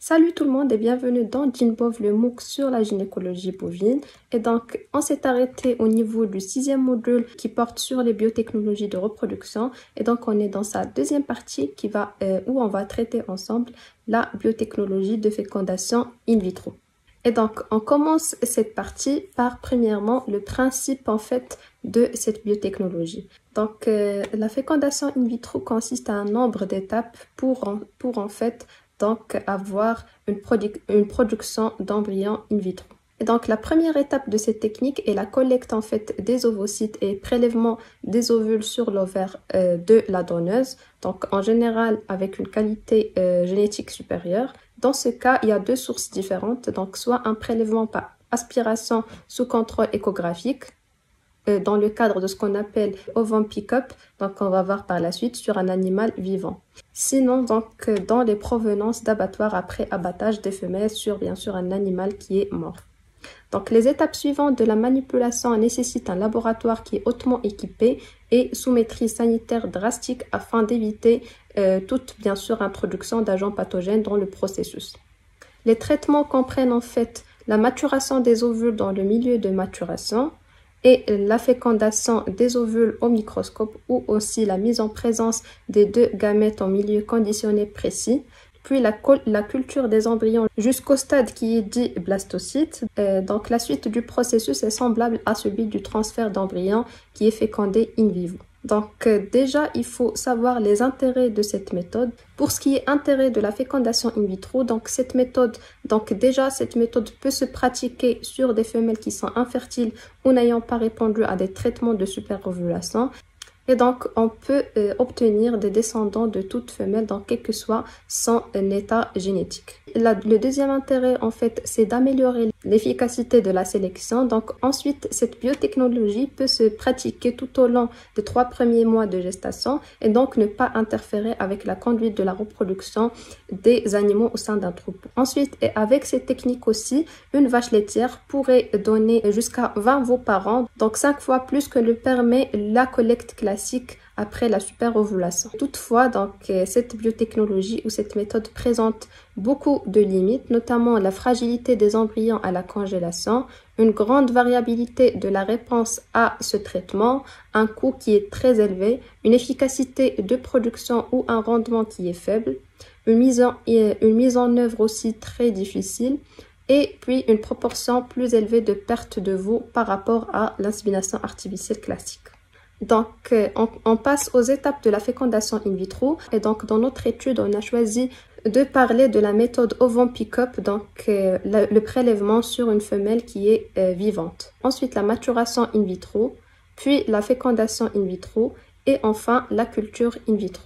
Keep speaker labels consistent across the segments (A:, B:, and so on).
A: Salut tout le monde et bienvenue dans Ginbov, le MOOC sur la gynécologie bovine. Et donc, on s'est arrêté au niveau du 6e module qui porte sur les biotechnologies de reproduction. Et donc, on est dans sa deuxième partie où on va traiter ensemble la biotechnologie de fécondation in vitro. Et donc, on commence cette partie par, premièrement, le principe en fait de cette biotechnologie. Donc, la fécondation in vitro consiste à un nombre d'étapes pour en fait avoir une production d'embryons in vitro. Et donc, la première étape de cette technique est la collecte en fait des ovocytes et prélèvement des ovules sur l'ovaire de la donneuse. Donc, en général, avec une qualité génétique supérieure. Dans ce cas, il y a deux sources différentes. Donc, soit un prélèvement par aspiration sous contrôle échographique, dans le cadre de ce qu'on appelle ovum pick-up, donc on va voir par la suite sur un animal vivant. Sinon, donc, dans les provenances d'abattoirs après abattage des femelles sur, bien sûr, un animal qui est mort. Donc, les étapes suivantes de la manipulation nécessitent un laboratoire qui est hautement équipé et sous maîtrise sanitaire drastique afin d'éviter toute, bien sûr, introduction d'agents pathogènes dans le processus. Les traitements comprennent en fait la maturation des ovules dans le milieu de maturation, et la fécondation des ovules au microscope ou aussi la mise en présence des deux gamètes en milieu conditionné précis, puis la culture des embryons jusqu'au stade qui est dit blastocyte. Donc la suite du processus est semblable à celui du transfert d'embryons qui est fécondé in vivo. Donc déjà, il faut savoir les intérêts de cette méthode. Pour ce qui est intérêt de la fécondation in vitro, donc cette méthode peut se pratiquer sur des femelles qui sont infertiles ou n'ayant pas répondu à des traitements de superovulation. Et donc, on peut obtenir des descendants de toute femelle, donc quel que soit son état génétique. Le deuxième intérêt, en fait, c'est d'améliorer l'efficacité de la sélection. Donc, ensuite, cette biotechnologie peut se pratiquer tout au long des 3 premiers mois de gestation et donc ne pas interférer avec la conduite de la reproduction des animaux au sein d'un troupeau. Ensuite, et avec cette technique aussi, une vache laitière pourrait donner jusqu'à 20 veaux par an, donc 5 fois plus que le permet la collecte classique après la superovulation. Toutefois, donc, cette biotechnologie ou cette méthode présente beaucoup de limites, notamment la fragilité des embryons à la congélation, une grande variabilité de la réponse à ce traitement, un coût qui est très élevé, une efficacité de production ou un rendement qui est faible, une mise en œuvre aussi très difficile, et puis une proportion plus élevée de perte de veau par rapport à l'insémination artificielle classique. Donc, on passe aux étapes de la fécondation in vitro. Et donc, dans notre étude, on a choisi de parler de la méthode ovum pick-up, donc le prélèvement sur une femelle qui est vivante. Ensuite, la maturation in vitro, puis la fécondation in vitro et enfin la culture in vitro.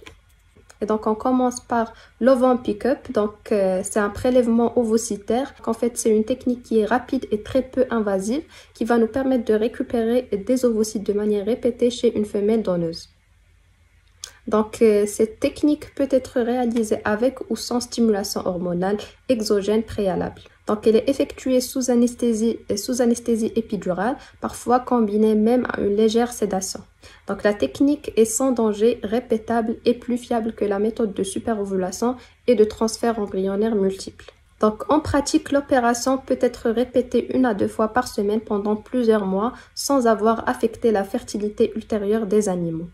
A: Et donc, on commence par l'ovum pick-up. Donc, c'est un prélèvement ovocytaire. En fait, c'est une technique qui est rapide et très peu invasive qui va nous permettre de récupérer des ovocytes de manière répétée chez une femelle donneuse. Donc, cette technique peut être réalisée avec ou sans stimulation hormonale exogène préalable. Donc, elle est effectuée sous anesthésie épidurale, parfois combinée même à une légère sédation. Donc, la technique est sans danger, répétable et plus fiable que la méthode de superovulation et de transfert embryonnaire multiple. Donc, en pratique, l'opération peut être répétée 1 à 2 fois par semaine pendant plusieurs mois sans avoir affecté la fertilité ultérieure des animaux.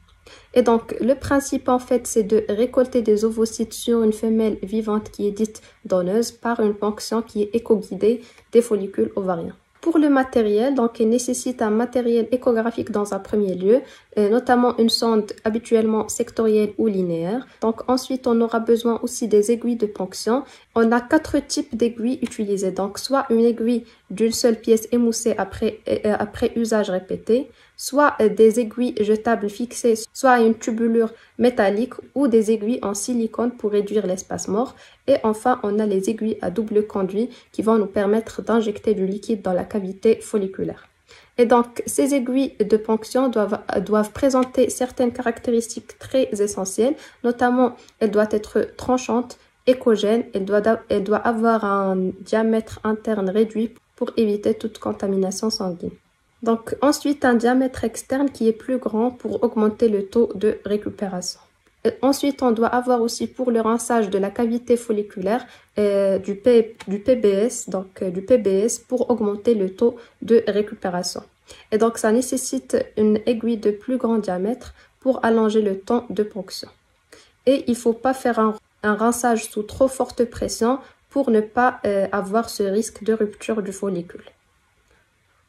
A: Et donc, le principe, en fait, c'est de récolter des ovocytes sur une femelle vivante qui est dite donneuse par une ponction qui est éco-guidée des follicules ovariens. Pour le matériel, donc, il nécessite un matériel échographique dans un premier lieu, notamment une sonde habituellement sectorielle ou linéaire. Donc, ensuite, on aura besoin aussi des aiguilles de ponction. On a 4 types d'aiguilles utilisées. Donc, soit une aiguille d'une seule pièce émoussée après usage répété, soit des aiguilles jetables fixées, soit une tubulure métallique ou des aiguilles en silicone pour réduire l'espace mort. Et enfin, on a les aiguilles à double conduit qui vont nous permettre d'injecter du liquide dans la cavité folliculaire. Et donc, ces aiguilles de ponction doivent présenter certaines caractéristiques très essentielles, notamment elles doivent être tranchantes, échogènes, elles doivent avoir un diamètre interne réduit pour éviter toute contamination sanguine. Donc ensuite un diamètre externe qui est plus grand pour augmenter le taux de récupération. Ensuite, on doit avoir aussi pour le rinçage de la cavité folliculaire du PBS, donc du PBS pour augmenter le taux de récupération. Et donc, ça nécessite une aiguille de plus grand diamètre pour allonger le temps de ponction. Et il ne faut pas faire un rinçage sous trop forte pression pour ne pas avoir ce risque de rupture du follicule.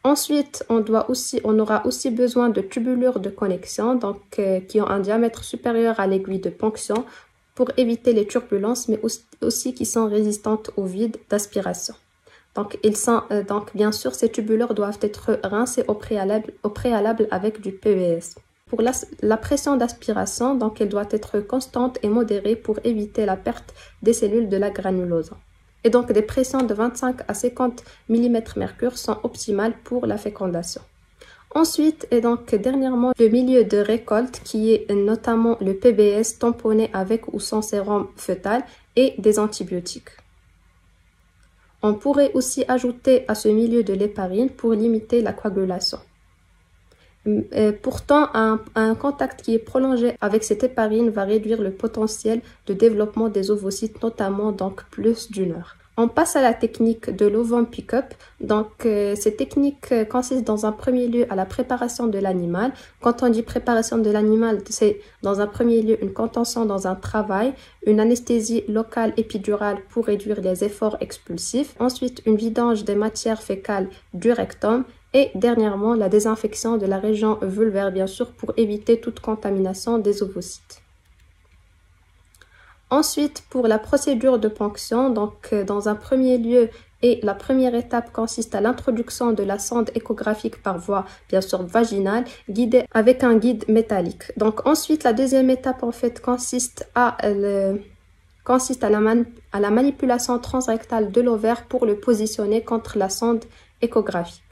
A: Ensuite, on aura aussi besoin de tubulures de connexion, donc qui ont un diamètre supérieur à l'aiguille de ponction pour éviter les turbulences, mais aussi qui sont résistantes au vide d'aspiration. Donc, bien sûr, ces tubulures doivent être rincées au préalable avec du PBS. Pour la pression d'aspiration, donc elle doit être constante et modérée pour éviter la perte des cellules de la granulose. Et donc, des pressions de 25 à 50 mm3 sont optimales pour la fécondation. Ensuite, et donc dernièrement, le milieu de récolte qui est notamment le PBS tamponné avec ou sans sérum fœtal et des antibiotiques. On pourrait aussi ajouter à ce milieu de l'héparine pour limiter la coagulation. Pourtant, un contact qui est prolongé avec cette héparine va réduire le potentiel de développement des ovocytes, notamment donc plus d'une heure. On passe à la technique de l'ovum pick-up. Donc, cette technique consiste dans un premier lieu à la préparation de l'animal. Quand on dit préparation de l'animal, c'est dans un premier lieu une contention dans un travail, une anesthésie locale épidurale pour réduire les efforts expulsifs. Ensuite, une vidange des matières fécales du rectum. Et dernièrement, la désinfection de la région vulvaire, bien sûr, pour éviter toute contamination des ovocytes. Ensuite, pour la procédure de ponction, donc dans un premier lieu, et la première étape consiste à l'introduction de la sonde échographique par voie, bien sûr, vaginale, guidée avec un guide métallique. Donc ensuite, la deuxième étape, en fait, consiste à la manipulation transrectale de l'ovaire pour le positionner contre la sonde échographique.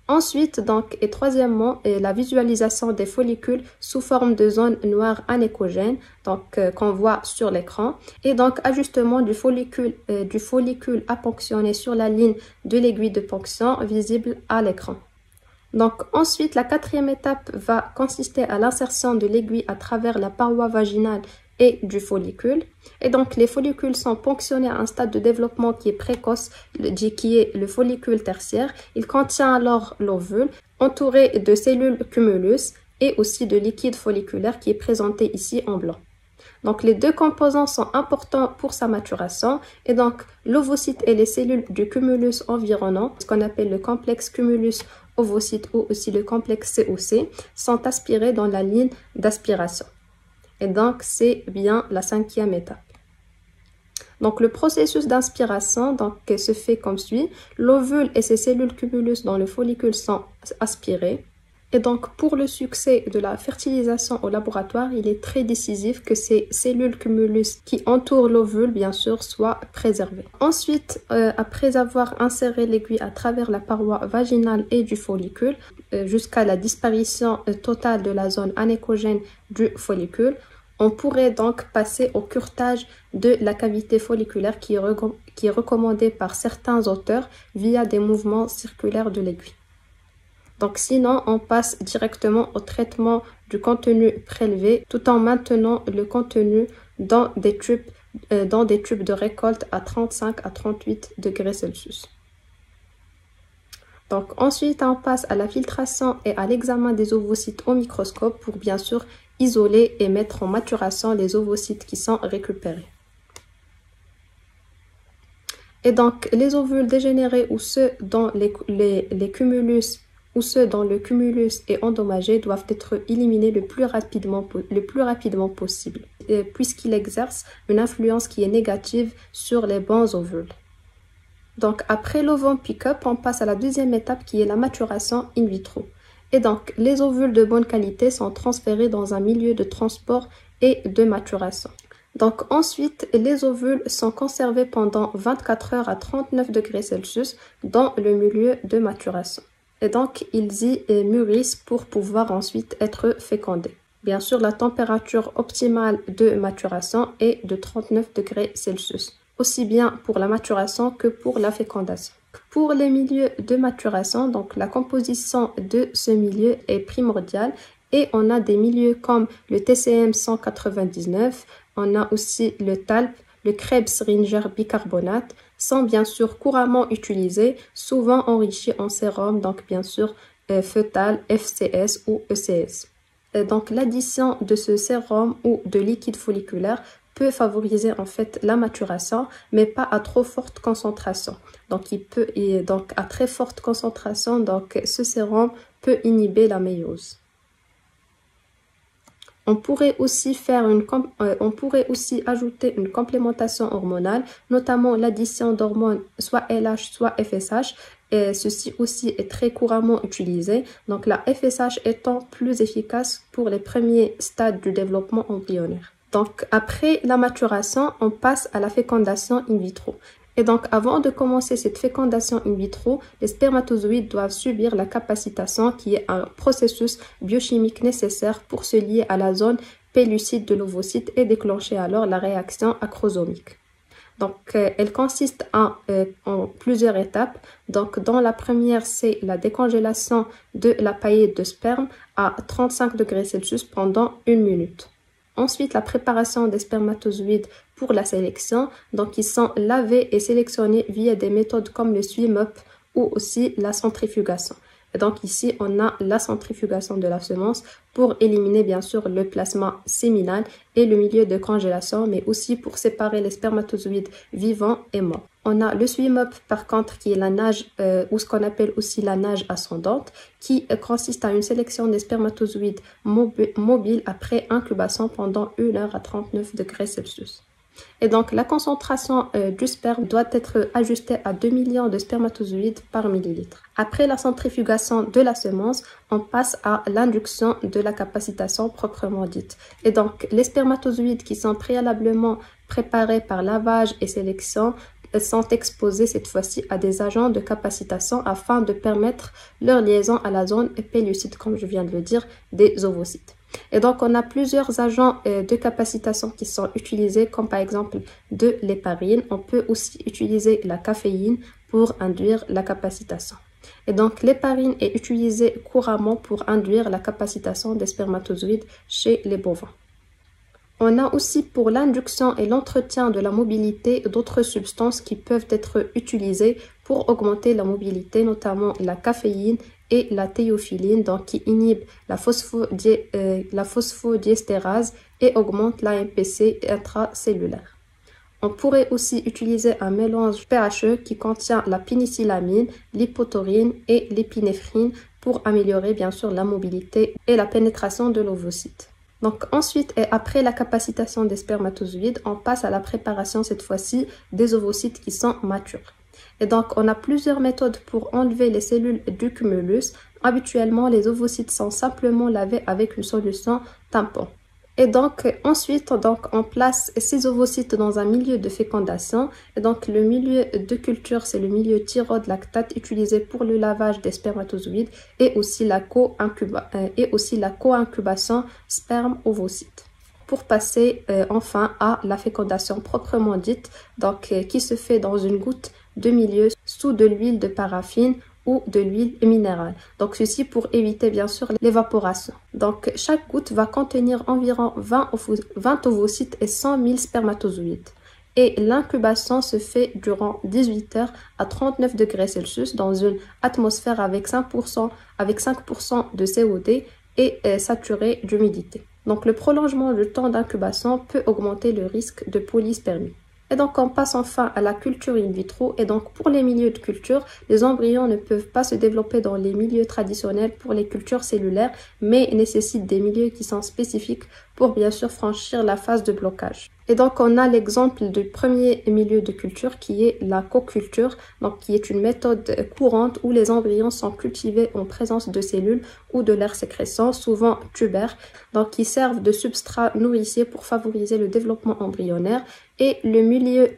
A: Ensuite, donc, et troisièmement, la visualisation des follicules sous forme de zones noires anéchogènes, donc qu'on voit sur l'écran, et donc ajustement du follicule à ponctionner sur la ligne de l'aiguille de ponction visible à l'écran. Donc ensuite, la quatrième étape va consister à l'insertion de l'aiguille à travers la paroi vaginale et du follicule. Et donc, les follicules sont ponctionnés à un stade de développement qui est précoce, qui est le follicule tertiaire. Il contient alors l'ovule, entouré de cellules cumulus et aussi de liquide folliculaire qui est présenté ici en blanc. Donc, les deux composants sont importants pour sa maturation. Et donc, l'ovocyte et les cellules du cumulus environnant, ce qu'on appelle le complexe cumulus-ovocyte ou aussi le complexe COC, sont aspirés dans la ligne d'aspiration. Et donc, c'est bien la cinquième étape. Donc, le processus d'inspiration se fait comme suit. L'ovule et ses cellules cumulus dans le follicule sont aspirés. Et donc, pour le succès de la fertilisation au laboratoire, il est très décisif que ces cellules cumulus qui entourent l'ovule, bien sûr, soient préservées. Ensuite, après avoir inséré l'aiguille à travers la paroi vaginale et du follicule, jusqu'à la disparition totale de la zone anéchogène du follicule, on pourrait donc passer au curetage de la cavité folliculaire qui est recommandé par certains auteurs via des mouvements circulaires de l'aiguille. Donc sinon, on passe directement au traitement du contenu prélevé tout en maintenant le contenu dans des tubes de récolte à 35 à 38 degrés Celsius. Donc ensuite, on passe à la filtration et à l'examen des ovocytes au microscope pour bien sûr isoler et mettre en maturation les ovocytes qui sont récupérés. Et donc, les ovules dégénérés ou ceux dont les cumulus ou ceux dont le cumulus est endommagé doivent être éliminés le plus rapidement possible, puisqu'ils exercent une influence qui est négative sur les bons ovules. Donc, après l'ovum pick-up, on passe à la deuxième étape qui est la maturation in vitro. Et donc, les ovules de bonne qualité sont transférés dans un milieu de transport et de maturation. Donc ensuite, les ovules sont conservés pendant 24 heures à 39 degrés Celsius dans le milieu de maturation. Et donc, ils y mûrissent pour pouvoir ensuite être fécondés. Bien sûr, la température optimale de maturation est de 39 degrés Celsius, aussi bien pour la maturation que pour la fécondation. Pour les milieux de maturation, donc la composition de ce milieu est primordiale Et on a des milieux comme le TCM 199, on a aussi le TALP, le Krebs-Ringer bicarbonate, sont bien sûr couramment utilisés, souvent enrichis en sérum, donc bien sûr fœtal, FCS ou ECS. Donc l'addition de ce sérum ou de liquide folliculaire peut favoriser en fait la maturation, mais pas à trop forte concentration. Donc donc à très forte concentration, donc ce sérum peut inhiber la méiose. On pourrait aussi ajouter une complémentation hormonale, notamment l'addition d'hormones soit LH soit FSH. Et ceci aussi est très couramment utilisé. Donc la FSH étant plus efficace pour les premiers stades du développement embryonnaire. Donc après la maturation, on passe à la fécondation in vitro. Et donc, avant de commencer cette fécondation in vitro, les spermatozoïdes doivent subir la capacitation qui est un processus biochimique nécessaire pour se lier à la zone pellucide de l'ovocyte et déclencher alors la réaction acrosomique. Donc, elle consiste en plusieurs étapes. Donc, dans la première, c'est la décongélation de la paillette de sperme à 35 degrés Celsius pendant 1 minute. Ensuite, la préparation des spermatozoïdes pour la sélection. Donc, ils sont lavés et sélectionnés via des méthodes comme le swim-up ou aussi la centrifugation. Et donc, ici, on a la centrifugation de la semence pour éliminer, bien sûr, le plasma séminal et le milieu de congélation, mais aussi pour séparer les spermatozoïdes vivants et morts. On a le swim-up, par contre, qui est la nage, ou ce qu'on appelle aussi la nage ascendante, qui consiste à une sélection des spermatozoïdes mobiles après incubation pendant 1 heure à 39 degrés Celsius. Et donc, la concentration du sperme doit être ajustée à 2 millions de spermatozoïdes par millilitre. Après la centrifugation de la semence, on passe à l'induction de la capacitation proprement dite. Et donc, les spermatozoïdes qui sont préalablement préparés par lavage et sélection sont exposés cette fois-ci à des agents de capacitation afin de permettre leur liaison à la zone pellucide, comme je viens de le dire, des ovocytes. Et donc, on a plusieurs agents de capacitation qui sont utilisés, comme par exemple de l'héparine. On peut aussi utiliser la caféine pour induire la capacitation. Et donc, l'héparine est utilisée couramment pour induire la capacitation des spermatozoïdes chez les bovins. On a aussi pour l'induction et l'entretien de la mobilité d'autres substances qui peuvent être utilisées pour augmenter la mobilité, notamment la caféine et la théophiline, donc qui inhibent la phosphodiesterase et augmentent l'AMPC intracellulaire. On pourrait aussi utiliser un mélange pHE qui contient la pénicillamine, l'hypotaurine et l'épinéphrine pour améliorer bien sûr la mobilité et la pénétration de l'ovocyte. Donc ensuite et après la capacitation des spermatozoïdes, on passe à la préparation cette fois-ci des ovocytes qui sont matures. Et donc on a plusieurs méthodes pour enlever les cellules du cumulus. Habituellement, les ovocytes sont simplement lavés avec une solution tampon. Et donc ensuite, on place ces ovocytes dans un milieu de fécondation. Et donc le milieu de culture, c'est le milieu thyroïde-lactate utilisé pour le lavage des spermatozoïdes et aussi la co-incubation sperme-ovocyte. Pour passer enfin à la fécondation proprement dite, donc qui se fait dans une goutte de milieu sous de l'huile de paraffine ou de l'huile minérale. Donc ceci pour éviter bien sûr l'évaporation. Donc chaque goutte va contenir environ 20 ovocytes et 100 000 spermatozoïdes. Et l'incubation se fait durant 18 heures à 39 degrés Celsius dans une atmosphère avec 5% de CO2 et saturée d'humidité. Donc le prolongement du temps d'incubation peut augmenter le risque de polyspermie. Et donc, on passe enfin à la culture in vitro. Et donc, pour les milieux de culture, les embryons ne peuvent pas se développer dans les milieux traditionnels pour les cultures cellulaires, mais nécessitent des milieux qui sont spécifiques pour bien sûr franchir la phase de blocage. Et donc, on a l'exemple du premier milieu de culture qui est la co-culture, donc qui est une méthode courante où les embryons sont cultivés en présence de cellules ou de leur sécrétion, souvent tubaires, donc qui servent de substrat nourricier pour favoriser le développement embryonnaire. Et le milieu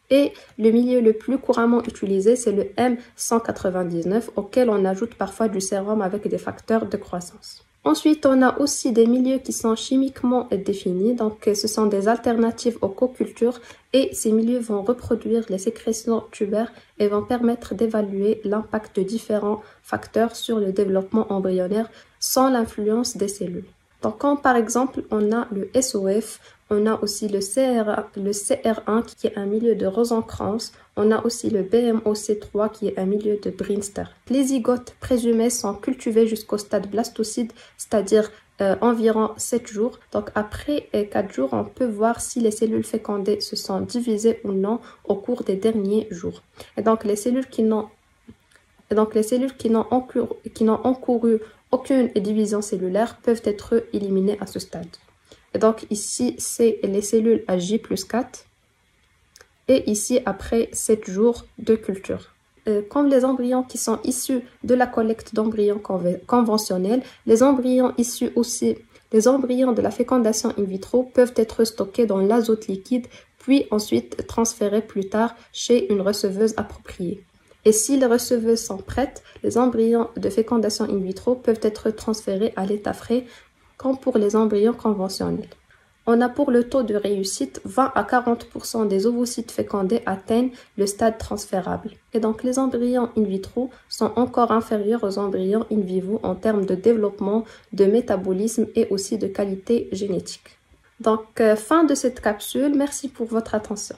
A: le plus couramment utilisé, c'est le M199, auquel on ajoute parfois du sérum avec des facteurs de croissance. Ensuite, on a aussi des milieux qui sont chimiquement définis, donc ce sont des alternatives aux co-cultures et ces milieux vont reproduire les sécrétions tubaires et vont permettre d'évaluer l'impact de différents facteurs sur le développement embryonnaire sans l'influence des cellules. Donc, quand par exemple on a le SOF, on a aussi le CR1 qui est un milieu de Rosenkrantz, on a aussi le BMOC3 qui est un milieu de Brinster. Les zygotes présumés sont cultivés jusqu'au stade blastocyte, c'est-à-dire environ 7 jours. Donc après 4 jours, on peut voir si les cellules fécondées se sont divisées ou non au cours des derniers jours. Et donc les cellules qui n'ont encouru aucune division cellulaire peuvent être éliminées à ce stade. Et donc ici, c'est les cellules à J+4 et ici après 7 jours de culture. Comme les embryons qui sont issus de la collecte d'embryons conventionnels, les embryons de la fécondation in vitro peuvent être stockés dans l'azote liquide, puis ensuite transférés plus tard chez une receveuse appropriée. Et si les receveuses sont prêtes, les embryons de fécondation in vitro peuvent être transférés à l'état frais, comme pour les embryons conventionnels. On a pour le taux de réussite, 20 à 40% des ovocytes fécondés atteignent le stade transférable. Et donc les embryons in vitro sont encore inférieurs aux embryons in vivo en termes de développement, de métabolisme et aussi de qualité génétique. Donc fin de cette capsule, merci pour votre attention.